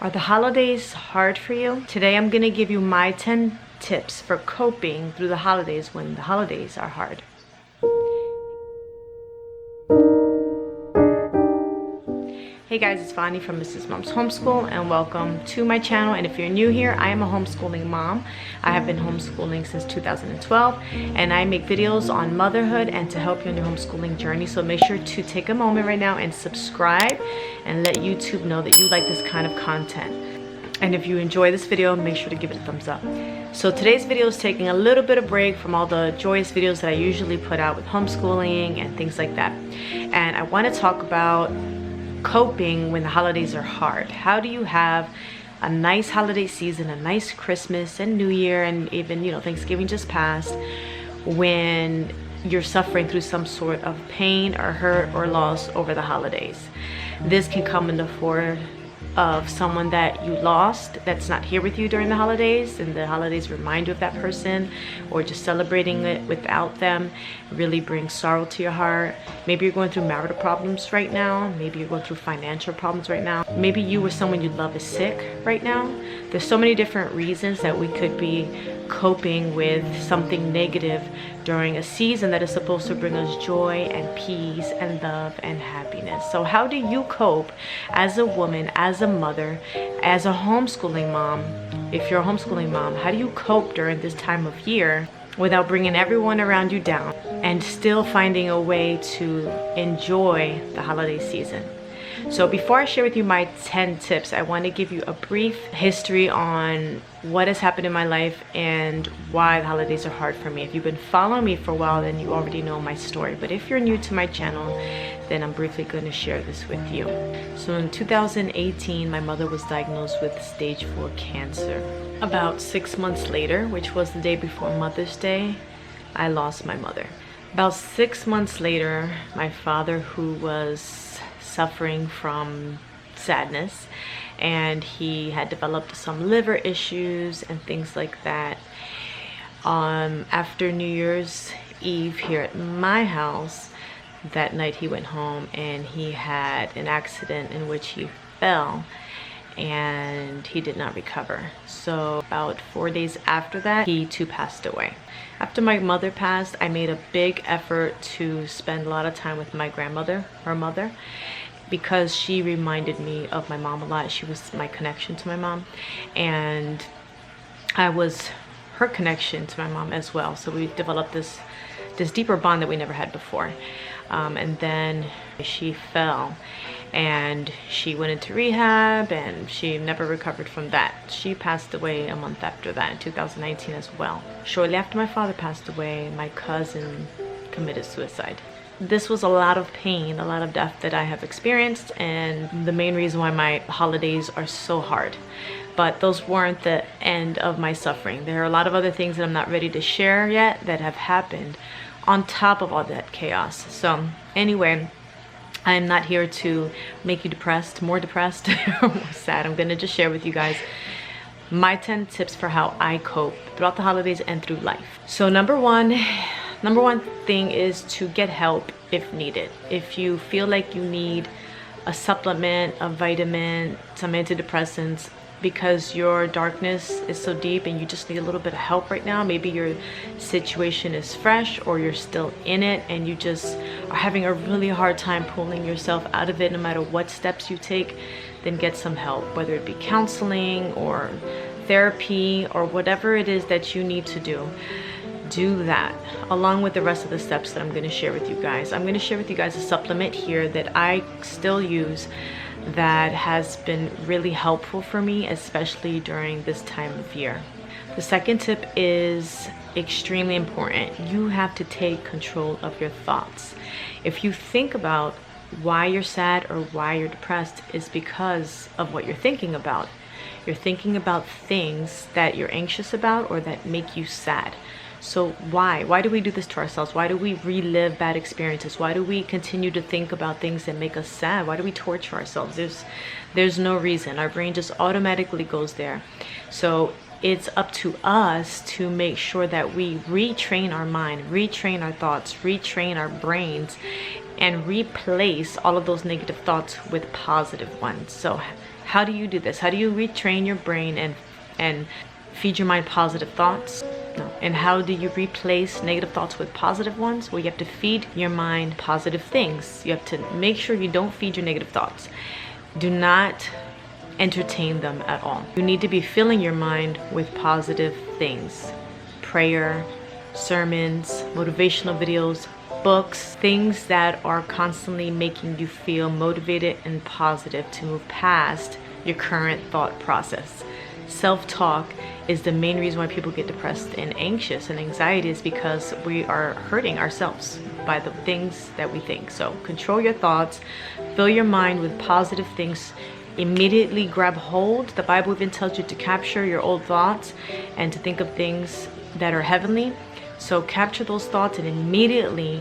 Are the holidays hard for you? Today I'm gonna give you my 10 tips for coping through the holidays when the holidays are hard. Hey guys, it's Vani from Mrs. Mom's Homeschool and welcome to my channel. And if you're new here, I am a homeschooling mom. I have been homeschooling since 2012 and I make videos on motherhood and to help you on your homeschooling journey. So make sure to take a moment right now and subscribe and let YouTube know that you like this kind of content. And if you enjoy this video, make sure to give it a thumbs up. So today's video is taking a little bit of break from all the joyous videos that I usually put out with homeschooling and things like that. And I want to talk about coping when the holidays are hard. How do you have a nice holiday season, a nice Christmas and New Year, and even, Thanksgiving just passed, when you're suffering through some sort of pain or hurt or loss over the holidays? This can come in the form of someone that you lost that's not here with you during the holidays, and the holidays remind you of that person, or just celebrating it without them really brings sorrow to your heart. Maybe you're going through marital problems right now. Maybe you're going through financial problems right now. Maybe you or someone you love is sick right now. There's so many different reasons that we could be coping with something negative during a season that is supposed to bring us joy and peace and love and happiness. So how do you cope as a woman, as a mother, as a homeschooling mom? If you're a homeschooling mom, how do you cope during this time of year without bringing everyone around you down and still finding a way to enjoy the holiday season? So before I share with you my 10 tips, I want to give you a brief history on what has happened in my life and why the holidays are hard for me. If you've been following me for a while, then you already know my story. But if you're new to my channel, then I'm briefly going to share this with you. So in 2018, my mother was diagnosed with stage 4 cancer. About 6 months later, which was the day before Mother's Day, I lost my mother. About 6 months later, my father, who was suffering from sadness, and he had developed some liver issues and things like that. After New Year's Eve here at my house, that night he went home and he had an accident in which he fell and he did not recover. So about 4 days after that, he too passed away. After my mother passed, I made a big effort to spend a lot of time with my grandmother, her mother, because she reminded me of my mom a lot. She was my connection to my mom, and I was her connection to my mom as well. So we developed this deeper bond that we never had before. And then she fell and she went into rehab and she never recovered from that. She passed away a month after that, in 2019 as well. Shortly after my father passed away, my cousin committed suicide. This was a lot of pain, a lot of death that I have experienced, and the main reason why my holidays are so hard. But those weren't the end of my suffering. There are a lot of other things that I'm not ready to share yet that have happened on top of all that chaos. So anyway, I am not here to make you depressed, more depressed or more sad. I'm gonna just share with you guys my 10 tips for how I cope throughout the holidays and through life. So number one thing is to get help if needed. If you feel like you need a supplement, a vitamin, some antidepressants, because your darkness is so deep and you just need a little bit of help right now, maybe your situation is fresh or you're still in it and you just are having a really hard time pulling yourself out of it, no matter what steps you take, then get some help, whether it be counseling or therapy or whatever it is that you need to do. Do that along with the rest of the steps that I'm going to share with you guys. I'm going to share with you guys a supplement here that I still use that has been really helpful for me, especially during this time of year. The second tip is extremely important. You have to take control of your thoughts. If you think about why you're sad or why you're depressed, is because of what you're thinking about. You're thinking about things that you're anxious about or that make you sad. So why do we do this to ourselves? Why do we relive bad experiences? Why do we continue to think about things that make us sad? Why do we torture ourselves? There's no reason. Our brain just automatically goes there. So it's up to us to make sure that we retrain our mind, retrain our thoughts, retrain our brains, and replace all of those negative thoughts with positive ones. So How do you do this? How do you retrain your brain and feed your mind positive thoughts? No. And how do you replace negative thoughts with positive ones? Well, you have to feed your mind positive things. You have to make sure you don't feed your negative thoughts. Do not entertain them at all. You need to be filling your mind with positive things. Prayer, sermons, motivational videos, books, things that are constantly making you feel motivated and positive to move past your current thought process. Self-talk is the main reason why people get depressed and anxious and anxiety, is because we are hurting ourselves by the things that we think. So control your thoughts, fill your mind with positive things. Immediately grab hold. The Bible even tells you to capture your old thoughts and to think of things that are heavenly. So capture those thoughts and immediately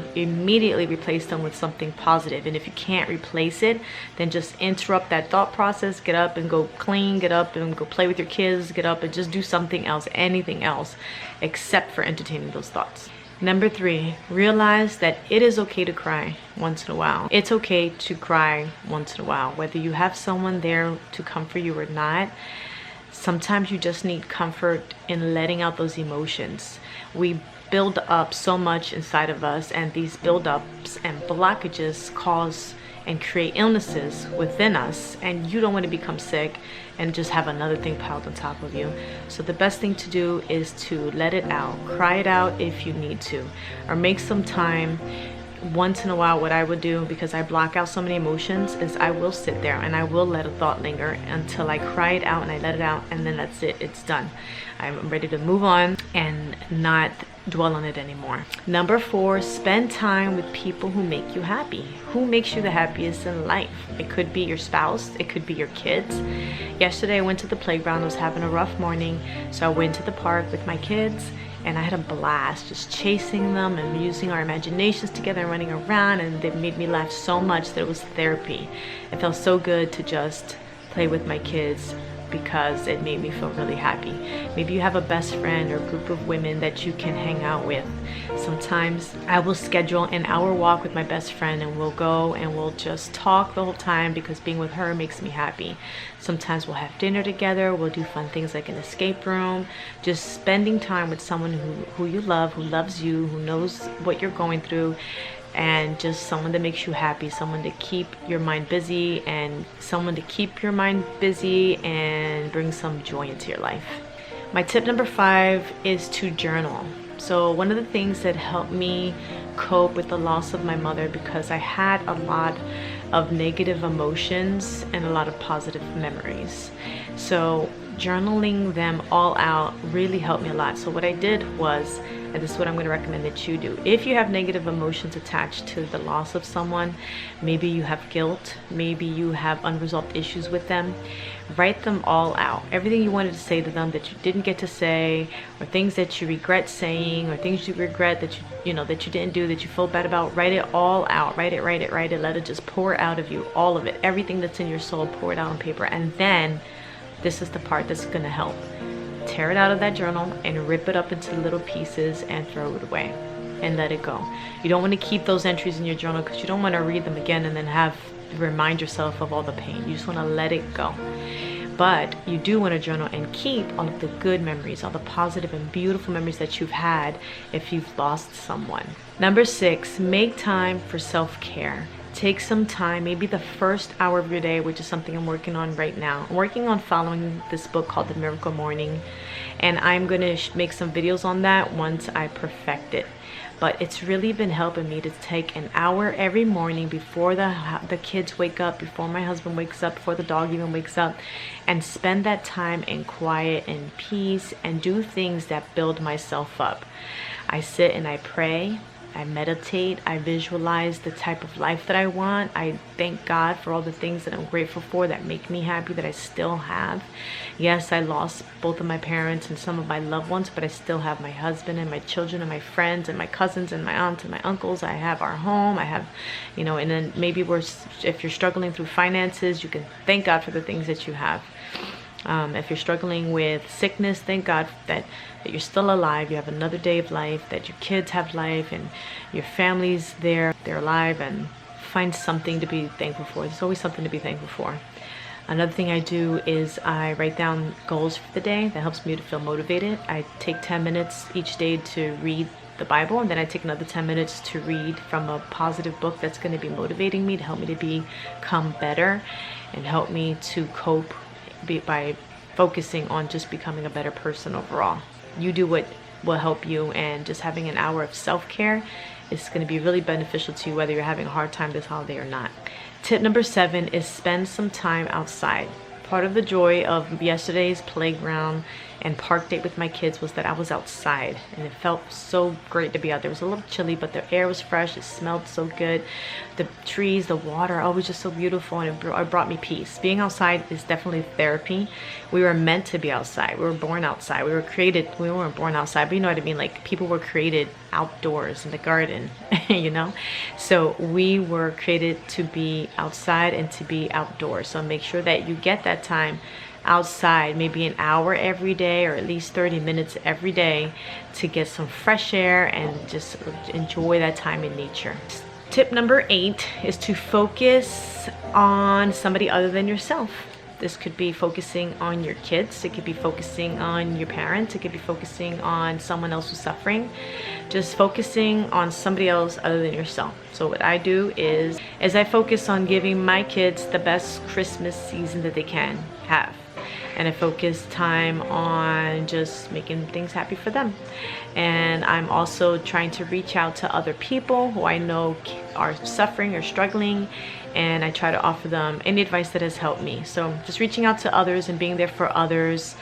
replace them with something positive. And if you can't replace it, then just interrupt that thought process. Get up and go clean. Get up and go play with your kids. Get up and just do something else, anything else, except for entertaining those thoughts. Number 3, realize that it is okay to cry once in a while. It's okay to cry once in a while, whether you have someone there to comfort you or not. Sometimes you just need comfort in letting out those emotions. We build up so much inside of us, and these buildups and blockages cause and create illnesses within us, and you don't want to become sick and just have another thing piled on top of you. So the best thing to do is to let it out. Cry it out if you need to, or make some time. Once in a while, what I would do, because I block out so many emotions, is I will sit there and I will let a thought linger until I cry it out and I let it out, and then that's it. It's done. I'm ready to move on and not dwell on it anymore. Number 4, spend time with people who make you happy. Who makes you the happiest in life? It could be your spouse. It could be your kids. Yesterday I went to the playground. I was having a rough morning, so I went to the park with my kids, and I had a blast just chasing them and using our imaginations together and running around, and they made me laugh so much that it was therapy. It felt so good to just play with my kids because it made me feel really happy. Maybe you have a best friend or a group of women that you can hang out with. Sometimes I will schedule an hour walk with my best friend, and we'll go and we'll just talk the whole time because being with her makes me happy. Sometimes we'll have dinner together. We'll do fun things like an escape room. Just spending time with someone who you love, who loves you, who knows what you're going through, and just someone that makes you happy, someone to keep your mind busy, and bring some joy into your life. My tip number 5 is to journal. So one of the things that helped me cope with the loss of my mother, because I had a lot of negative emotions and a lot of positive memories, so journaling them all out really helped me a lot. So what I did was, and this is what I'm going to recommend that you do, if you have negative emotions attached to the loss of someone, maybe you have guilt, maybe you have unresolved issues with them, write them all out. Everything you wanted to say to them that you didn't get to say, or things that you regret saying, or things you regret that you didn't do, that you feel bad about, write it all out. Write it, let it just pour out of you, all of it, everything that's in your soul, pour it out on paper. And then this is the part that's going to help. Tear it out of that journal and rip it up into little pieces and throw it away and let it go. You don't want to keep those entries in your journal because you don't want to read them again and then remind yourself of all the pain. You just want to let it go. But you do want to journal and keep all of the good memories, all the positive and beautiful memories that you've had if you've lost someone. Number 6, make time for self-care. Take some time, maybe the first hour of your day, which is something I'm working on right now. I'm working on following this book called The Miracle Morning, and I'm going to make some videos on that once I perfect it. But it's really been helping me to take an hour every morning before the kids wake up, before my husband wakes up, before the dog even wakes up, and spend that time in quiet and peace and do things that build myself up. I sit and I pray. I meditate, I visualize the type of life that I want. I thank God for all the things that I'm grateful for that make me happy, that I still have. Yes, I lost both of my parents and some of my loved ones, but I still have my husband and my children and my friends and my cousins and my aunts and my uncles. I have our home. I have, and then maybe if you're struggling through finances, you can thank God for the things that you have. If you're struggling with sickness, thank God that you're still alive, you have another day of life, that your kids have life, and your family's there, they're alive, and find something to be thankful for. There's always something to be thankful for. Another thing I do is I write down goals for the day. That helps me to feel motivated. I take 10 minutes each day to read the Bible, and then I take another 10 minutes to read from a positive book that's going to be motivating me, to help me to become better and help me to cope by focusing on just becoming a better person overall. You do what will help you, and just having an hour of self-care is going to be really beneficial to you, whether you're having a hard time this holiday or not. Tip number 7 is spend some time outside. Part of the joy of yesterday's playground and park date with my kids was that I was outside, and it felt so great to be out there. It was a little chilly, but the air was fresh. It smelled so good. The trees, the water, oh, it was just so beautiful, and it brought me peace. Being outside is definitely therapy. We were meant to be outside. We were born outside. We weren't born outside, but you know what I mean? Like, people were created outdoors in the garden, you know? So we were created to be outside and to be outdoors. So make sure that you get that time outside, maybe an hour every day, or at least 30 minutes every day, to get some fresh air and just enjoy that time in nature. Tip number 8 is to focus on somebody other than yourself. This could be focusing on your kids. It could be focusing on your parents. It could be focusing on someone else who's suffering. Just focusing on somebody else other than yourself. So what I do is I focus on giving my kids the best Christmas season that they can have. And I focus time on just making things happy for them. And I'm also trying to reach out to other people who I know are suffering or struggling, and I try to offer them any advice that has helped me. So just reaching out to others and being there for others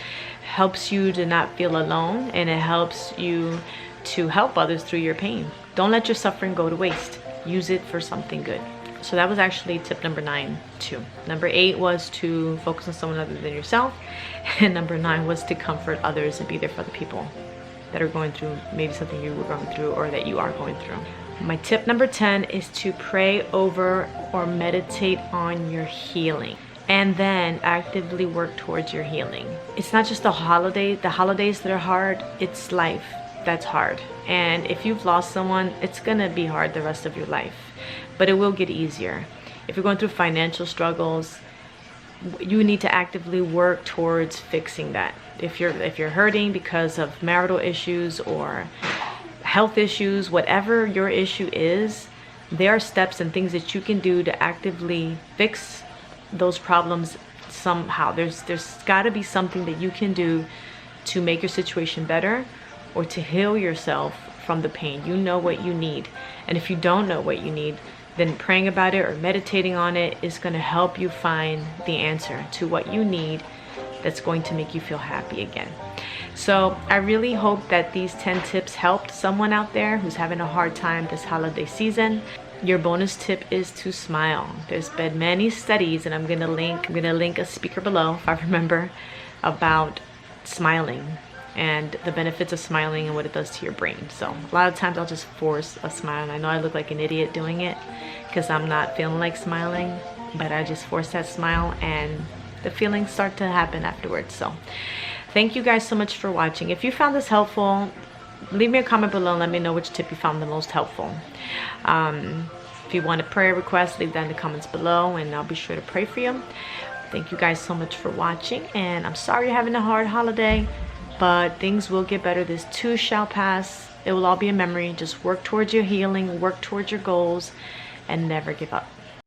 helps you to not feel alone, and it helps you to help others through your pain. Don't let your suffering go to waste. Use it for something good. So that was actually tip number 9 too. Number 8 was to focus on someone other than yourself. And number 9 was to comfort others and be there for the people that are going through maybe something you were going through or that you are going through. My tip number 10 is to pray over or meditate on your healing, and then actively work towards your healing. It's not just the holidays that are hard, it's life that's hard. And if you've lost someone, it's gonna be hard the rest of your life, but it will get easier. If you're going through financial struggles, you need to actively work towards fixing that. If you're hurting because of marital issues or health issues, whatever your issue is, there are steps and things that you can do to actively fix those problems somehow. There's got to be something that you can do to make your situation better or to heal yourself from the pain. You know what you need. And if you don't know what you need, then praying about it or meditating on it is going to help you find the answer to what you need that's going to make you feel happy again. So I really hope that these 10 tips helped someone out there who's having a hard time this holiday season. Your bonus tip is to smile. There's been many studies, and I'm gonna link a speaker below, if I remember, about smiling and the benefits of smiling and what it does to your brain. So a lot of times I'll just force a smile, and I know I look like an idiot doing it because I'm not feeling like smiling, but I just force that smile and the feelings start to happen afterwards. So thank you guys so much for watching. If you found this helpful, leave me a comment below and let me know which tip you found the most helpful. If you want a prayer request, leave that in the comments below and I'll be sure to pray for you. Thank you guys so much for watching, and I'm sorry you're having a hard holiday, but things will get better. This too shall pass. It will all be a memory. Just work towards your healing, work towards your goals, and never give up.